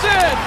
It's in!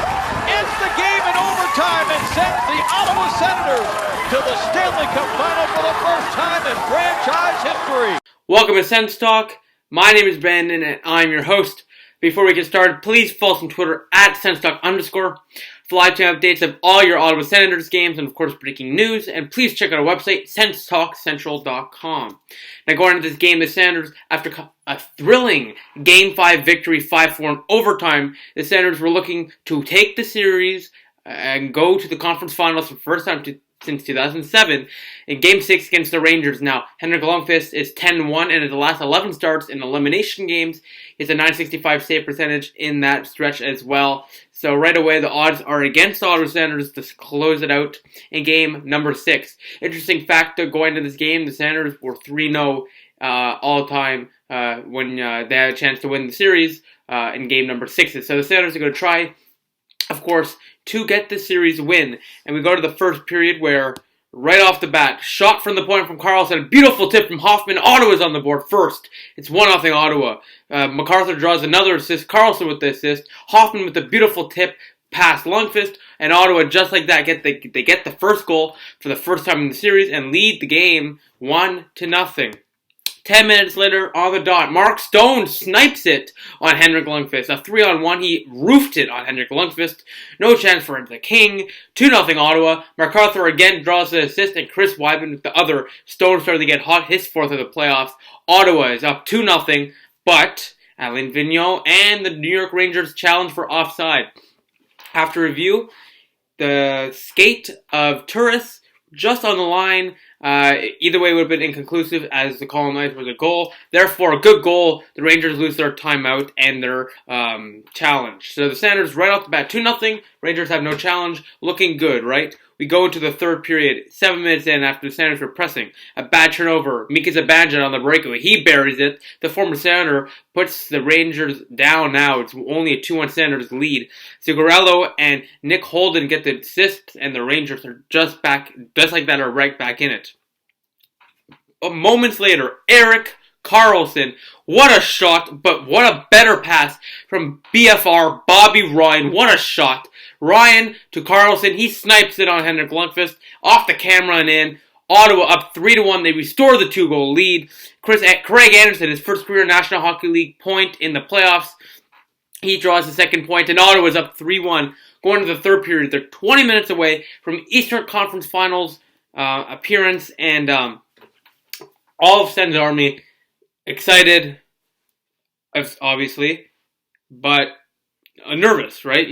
Ends the game in overtime and sends the Ottawa Senators to the Stanley Cup Final for the first time in franchise history. Welcome to SENS Talk. My name is Brandon and I'm your host. Before we get started, please follow us on Twitter at SensTalk_ for live chat updates of all your Ottawa Senators games and of course breaking news. And please check out our website, senstalkcentral.com. Now going into this game, the Senators, after a thrilling Game 5 victory, 5-4 in overtime, the Senators were looking to take the series and go to the conference finals for the first time since 2007 in Game 6 against the Rangers. Now, Henrik Lundqvist is 10-1, and in the last 11 starts in elimination games, he's a .965 save percentage in that stretch as well. So right away, the odds are against the Ottawa Senators to close it out in game number 6. Interesting fact, going into this game, the Senators were 3-0 all time when they had a chance to win the series in game number 6. So the Senators are going to try, of course, to get the series win. And we go to the first period where, right off the bat, shot from the point from Karlsson, a beautiful tip from Hoffman. Ottawa's on the board first. It's 1-0 Ottawa. MacArthur draws another assist. Karlsson with the assist. Hoffman with the beautiful tip past Lundqvist. And Ottawa, just like that, they get the first goal for the first time in the series and lead the game 1-0. 10 minutes later, on the dot, Mark Stone snipes it on Henrik Lundqvist. A 3-on-1, he roofed it on Henrik Lundqvist. No chance for the King. 2-0 Ottawa. MacArthur again draws the assist, and Chris Weidman with the other. Stone starting to get hot, his fourth of the playoffs. Ottawa is up 2-0, but Alain Vigneault and the New York Rangers challenge for offside. After review, the skate of Turris just on the line. Either way would have been inconclusive as the Colonizers was a goal. Therefore, a good goal. The Rangers lose their timeout and their challenge. So the Senators right off the bat, 2-0. Rangers have no challenge. Looking good, right? We go into the third period, 7 minutes in after the Senators were pressing. A bad turnover. Mika Zibanejad on the breakaway. He buries it. The former Senator puts the Rangers down now. It's only a 2-1 Senators lead. Zuccarello and Nick Holden get the assists, and the Rangers are just like that, are right back in it. Moments later, Erik Karlsson. What a shot, but what a better pass from BFR Bobby Ryan. What a shot. Ryan to Karlsson. He snipes it on Henrik Lundqvist. Off the camera and in. Ottawa up 3-1. They restore the 2-goal lead. Craig Anderson, his first career National Hockey League point in the playoffs. He draws the second point, and Ottawa's up 3-1. Going to the third period. They're 20 minutes away from Eastern Conference Finals appearance, and all of Sen's Army excited, obviously, but nervous, right?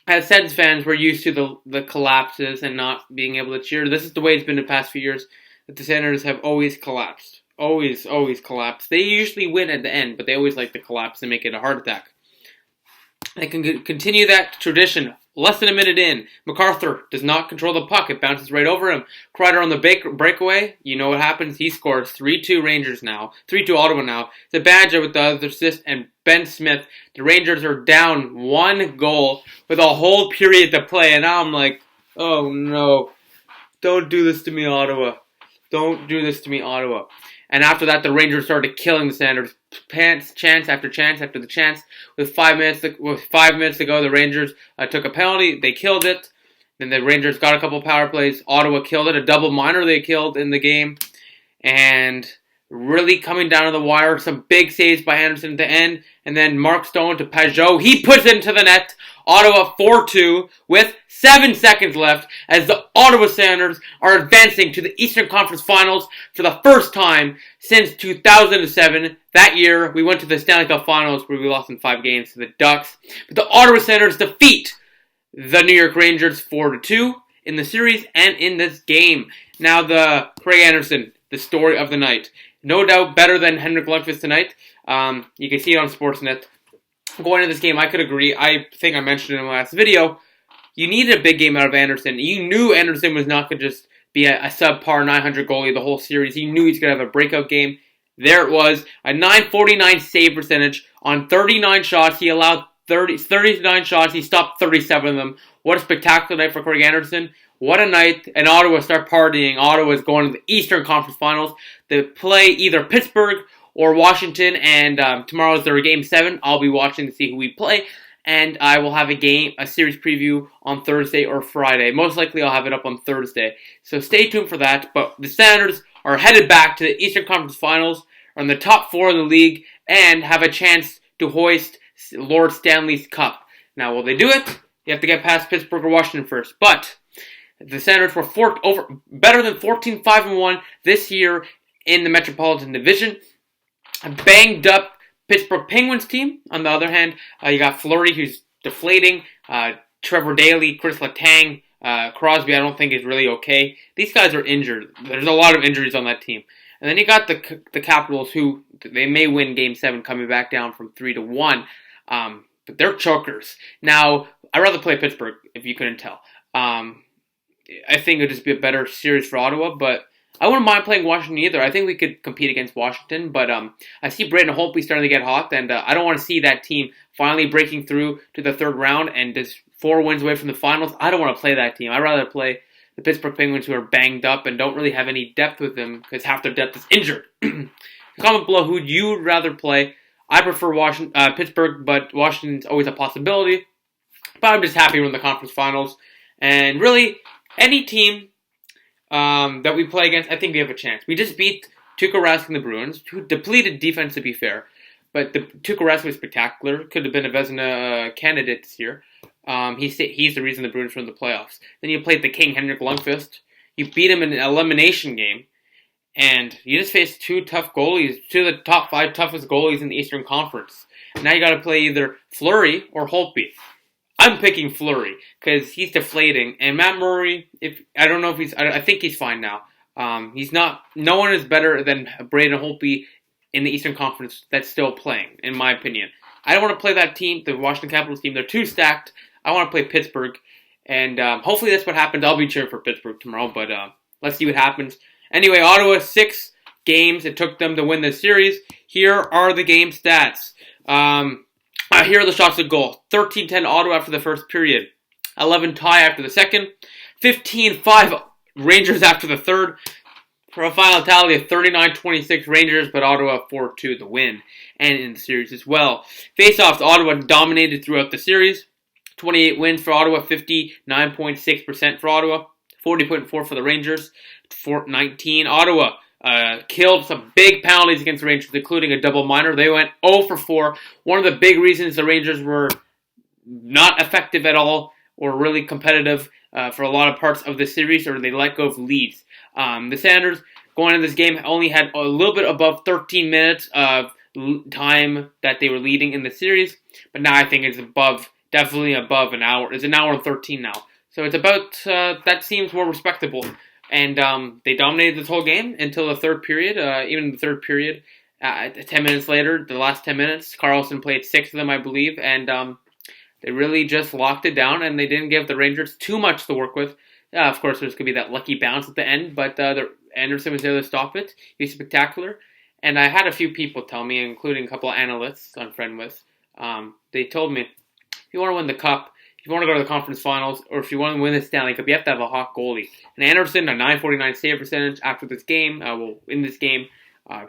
As Sens fans, we're used to the collapses and not being able to cheer. This is the way it's been the past few years, that the Senators have always collapsed. Always collapsed. They usually win at the end, but they always like to collapse and make it a heart attack. They can continue that tradition. Less than a minute in, MacArthur does not control the puck. It bounces right over him. Kreider on the breakaway. You know what happens. He scores 3-2 Rangers now. 3-2 Ottawa now. Zibanejad with the other assist, and Ben Smith. The Rangers are down 1 goal with a whole period to play. And now I'm like, oh no. Don't do this to me, Ottawa. Don't do this to me, Ottawa. And after that, the Rangers started killing the Senators. Chance after chance after the chance. With 5 minutes to go, the Rangers took a penalty. They killed it. Then the Rangers got a couple power plays. Ottawa killed it. A double minor they killed in the game. And really coming down to the wire. Some big saves by Anderson at the end. And then Mark Stone to Pajot. He puts it into the net. Ottawa 4-2 with 7 seconds left as the Ottawa Senators are advancing to the Eastern Conference Finals for the first time since 2007. That year, we went to the Stanley Cup Finals where we lost in 5 games to the Ducks. But the Ottawa Senators defeat the New York Rangers 4-2 in the series and in this game. Now the Craig Anderson, the story of the night. No doubt better than Henrik Lundqvist tonight. You can see it on Sportsnet. Going into this game, I could agree. I think I mentioned it in my last video. You needed a big game out of Anderson. You knew Anderson was not going to just be a subpar 900 goalie the whole series. You knew he's going to have a breakout game. There it was. A .949 save percentage on 39 shots. He allowed 39 shots. He stopped 37 of them. What a spectacular night for Craig Anderson. What a night. And Ottawa start partying. Ottawa is going to the Eastern Conference Finals. They play either Pittsburgh or Washington, and tomorrow is their Game 7. I'll be watching to see who we play. and I will have a series preview on Thursday or Friday. Most likely I'll have it up on Thursday. So stay tuned for that. But the Senators are headed back to the Eastern Conference Finals, are in the top 4 in the league, and have a chance to hoist Lord Stanley's Cup. Now, will they do it? You have to get past Pittsburgh or Washington first. But the Senators were better than 14-5-1 this year in the Metropolitan Division. A banged up Pittsburgh Penguins team. On the other hand, you got Fleury, who's deflating. Trevor Daley, Chris Letang, Crosby, I don't think is really okay. These guys are injured. There's a lot of injuries on that team. And then you got the Capitals, who they may win Game 7, coming back down from 3-1. But they're chokers. Now, I'd rather play Pittsburgh, if you couldn't tell. I think it would just be a better series for Ottawa, but I wouldn't mind playing Washington either. I think we could compete against Washington, but I see Braden Holtby starting to get hot, and I don't want to see that team finally breaking through to the third round and just 4 wins away from the finals. I don't want to play that team. I'd rather play the Pittsburgh Penguins, who are banged up and don't really have any depth with them because half their depth is injured. Comment below who you'd rather play. I prefer Pittsburgh, but Washington's always a possibility. But I'm just happy we're in the conference finals. And really, any team that we play against, I think we have a chance. We just beat Tuukka Rask and the Bruins, who depleted defense, to be fair. But Tuukka Rask was spectacular. Could have been a Vezina candidate this year. He's the reason the Bruins were in the playoffs. Then you played the King, Henrik Lundqvist. You beat him in an elimination game. And you just faced 2 tough goalies, 2 of the top 5 toughest goalies in the Eastern Conference. Now you got to play either Fleury or Holtby. I'm picking Fleury because he's deflating. And Matt Murray, I think he's fine now. He's not. No one is better than Braden Holtby in the Eastern Conference that's still playing, in my opinion. I don't want to play that team, the Washington Capitals team. They're too stacked. I want to play Pittsburgh, and hopefully that's what happens. I'll be cheering for Pittsburgh tomorrow, but let's see what happens. Anyway, Ottawa, 6 games it took them to win this series. Here are the game stats. Here are the shots at goal. 13-10 Ottawa after the first period. 11 tie after the second. 15-5 Rangers after the third. For a final tally of 39-26 Rangers, but Ottawa 4-2 the win. And in the series as well. Face-offs, Ottawa dominated throughout the series. 28 wins for Ottawa, 59.6% for Ottawa. 40.4 for the Rangers. 19 Ottawa killed some big penalties against the Rangers, including a double minor. They went 0 for 4. One of the big reasons the Rangers were not effective at all or really competitive for a lot of parts of the series, or they let go of leads. The Senators, going into this game, only had a little bit above 13 minutes of time that they were leading in the series, but now I think it's definitely above an hour. It's an hour and 13 now. So it's about, that seems more respectable. And they dominated this whole game until the third period. Even in the third period, 10 minutes later, the last 10 minutes, Carlson played 6 of them, I believe. And they really just locked it down, and they didn't give the Rangers too much to work with. Of course, there's going to be that lucky bounce at the end, but Anderson was there to stop it. He was spectacular. And I had a few people tell me, including a couple of analysts I'm friend with, they told me, if you want to win the Cup, if you want to go to the conference finals, or if you want to win the Stanley Cup, you have to have a hot goalie. And Anderson, a .949 save percentage after this game, in this game,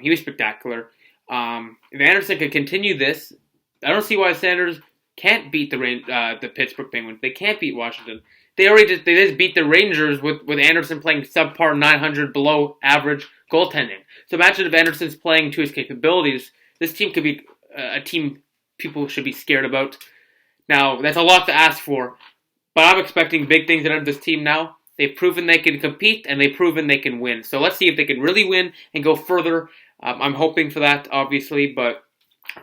he was spectacular. If Anderson could continue this, I don't see why the Senators can't beat the Pittsburgh Penguins. They can't beat Washington. They just beat the Rangers with Anderson playing subpar 900 below average goaltending. So imagine if Anderson's playing to his capabilities, this team could be a team people should be scared about. Now, that's a lot to ask for, but I'm expecting big things out of this team now. They've proven they can compete, and they've proven they can win. So let's see if they can really win and go further. I'm hoping for that, obviously, but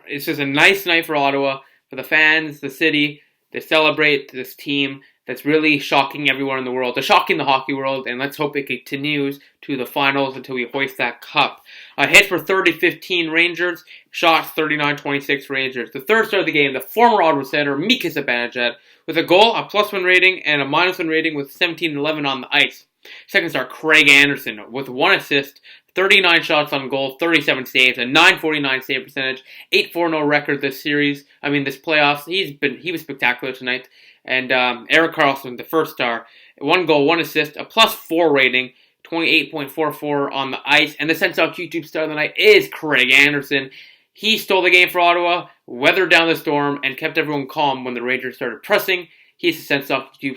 it's just a nice night for Ottawa, for the fans, the city, to celebrate this team that's really shocking everyone in the world. They're shocking the hockey world, and let's hope it continues to the finals until we hoist that cup. Hits for 30-15 Rangers, shots 39-26 Rangers. The third star of the game, the former Ottawa center, Mika Zibanejad, with a goal, a +1 rating, and a -1 rating with 17-11 on the ice. Second star, Craig Anderson, with 1 assist, 39 shots on goal, 37 saves, a .949 save percentage, 8-4-0 record this playoffs. He was spectacular tonight. And Erik Karlsson, the first star, 1 goal, 1 assist, a +4 rating, 28.44 on the ice. And the SENS YouTube star of the night is Craig Anderson. He stole the game for Ottawa, weathered down the storm, and kept everyone calm when the Rangers started pressing. He's the Sens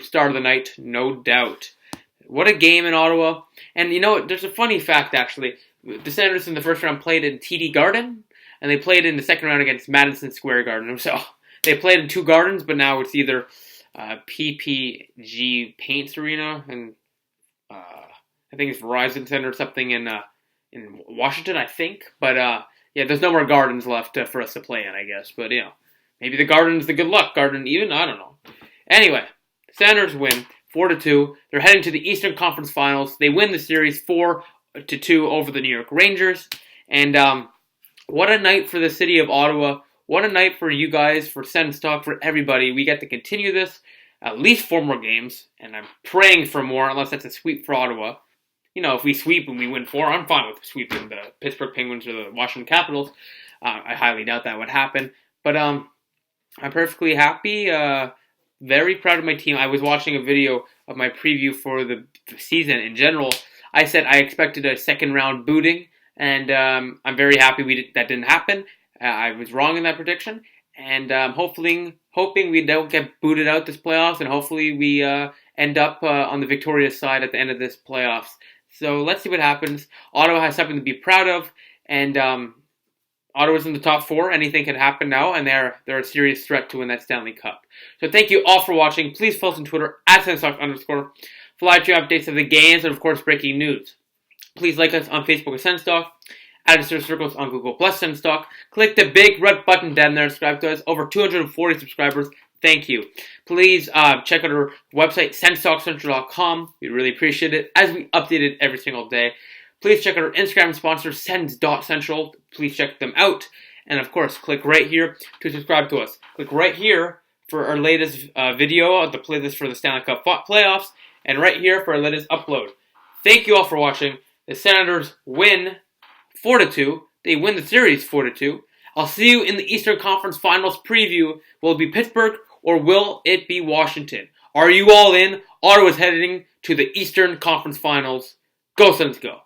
star of the night, no doubt. What a game in Ottawa. And you know what, there's a funny fact actually. The Senators in the first round played in TD Garden, and they played in the second round against Madison Square Garden. So they played in two gardens, but now it's either PPG Paints Arena and I think it's Verizon Center or something in Washington, I think. But yeah, there's no more gardens left for us to play in, I guess. But you know, maybe the Garden's the good luck garden even. I don't know. Anyway, Senators win 4-2. They're heading to the Eastern Conference Finals. They win the series 4-2 over the New York Rangers. And what a night for the city of Ottawa. What a night for you guys, for Sens Talk, for everybody. We get to continue this at least 4 more games, and I'm praying for more, unless that's a sweep for Ottawa. You know, if we sweep and we win 4, I'm fine with sweeping the Pittsburgh Penguins or the Washington Capitals. I highly doubt that would happen. But I'm perfectly happy. Very proud of my team. I was watching a video of my preview for the season in general. I said I expected a second round booting, and I'm very happy that didn't happen. I was wrong in that prediction, and hoping we don't get booted out this playoffs, and hopefully we end up on the victorious side at the end of this playoffs. So let's see what happens. Ottawa has something to be proud of, and Ottawa's in the top 4. Anything can happen now, and they're a serious threat to win that Stanley Cup. So thank you all for watching. Please follow us on Twitter at @SensTalk_ for live stream updates of the games and, of course, breaking news. Please like us on Facebook at SensTalk. Add us to circles on Google Plus SensTalk. Click the big red button down there. Subscribe to us. Over 240 subscribers. Thank you. Please check out our website, SensTalkCentral.com. We really appreciate it, as we update it every single day. Please check out our Instagram sponsor, Sens.Central. Please check them out. And of course, click right here to subscribe to us. Click right here for our latest video of the playlist for the Stanley Cup playoffs. And right here for our latest upload. Thank you all for watching. The Senators win 4-2. They win the series 4-2. I'll see you in the Eastern Conference Finals preview. Will it be Pittsburgh or will it be Washington? Are you all in? Ottawa's heading to the Eastern Conference Finals. Go Sens, go.